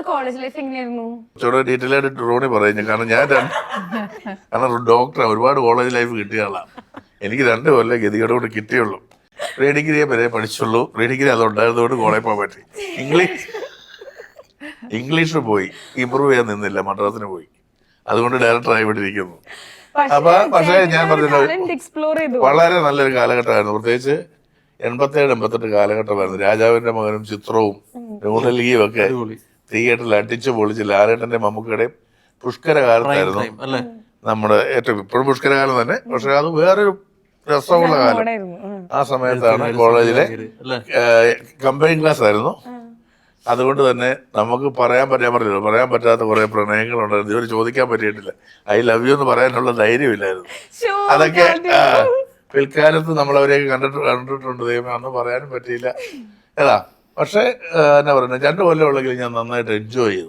College life എങ്ങനെയായിരുന്നു? Detail ആയിട്ട് റോണി പറയുന്നു. കാരണം കാരണം ഡോക്ടറെ ഒരുപാട് കോളേജ് ലൈഫ് കിട്ടിയ ആളാണ്. എനിക്ക് 2 കൊല്ലം ഗതികേട് കൊണ്ട് കിട്ടിയുള്ളൂ. പ്രീ ഡിഗ്രിയെ വരെ പഠിച്ചുള്ളൂ. പ്രീ ഡിഗ്രി അതുണ്ടായിരുന്നതുകൊണ്ട് കോളേജ് പോകാൻ പറ്റി. ഇംഗ്ലീഷ് പോയി, ഇമ്പ്രൂവ് ചെയ്യാൻ നിന്നില്ല, മദ്രാസിന് പോയി. അതുകൊണ്ട് ഡയറക്ടറായി വിട്ടിരിക്കുന്നു. പക്ഷേ ഞാൻ പറഞ്ഞത് വളരെ നല്ലൊരു കാലഘട്ടമായിരുന്നു. പ്രത്യേകിച്ച് 87-88 കാലഘട്ടമായിരുന്നു. രാജാവിന്റെ മകനും ചിത്രവും ന്യൂഡൽഹിയും ഒക്കെ തിയേറ്ററിൽ അടിച്ചു പൊളിച്ച് ലാലേട്ടന്റെ മമ്മൂക്കയുടെയും പുഷ്കര കാലത്തായിരുന്നു നമ്മുടെ ഏറ്റവും. ഇപ്പോഴും പുഷ്കരകാലം തന്നെ, പക്ഷെ അത് വേറൊരു രസമുള്ള കാലം. ആ സമയത്താണ് കോളേജിലെ കമ്പൈൻ ക്ലാസ് ആയിരുന്നു. അതുകൊണ്ട് തന്നെ നമുക്ക് പറയാൻ പറ്റാത്ത കുറെ പ്രണയങ്ങളുണ്ടായിരുന്നു. ഇവർ ചോദിക്കാൻ പറ്റിയിട്ടില്ല. ഐ ലവ് യു എന്ന് പറയാനുള്ള ധൈര്യമില്ലായിരുന്നു. അതൊക്കെ പിൽക്കാലത്ത് നമ്മളവരെയൊക്കെ കണ്ടിട്ടുണ്ട്. ദൈവം അന്ന് പറയാനും പറ്റിയില്ല ഏതാ. പക്ഷെ എന്നാ പറയുന്നത്, 2 കൊല്ലം ഉള്ളെങ്കിൽ ഞാൻ നന്നായിട്ട് എൻജോയ് ചെയ്തു.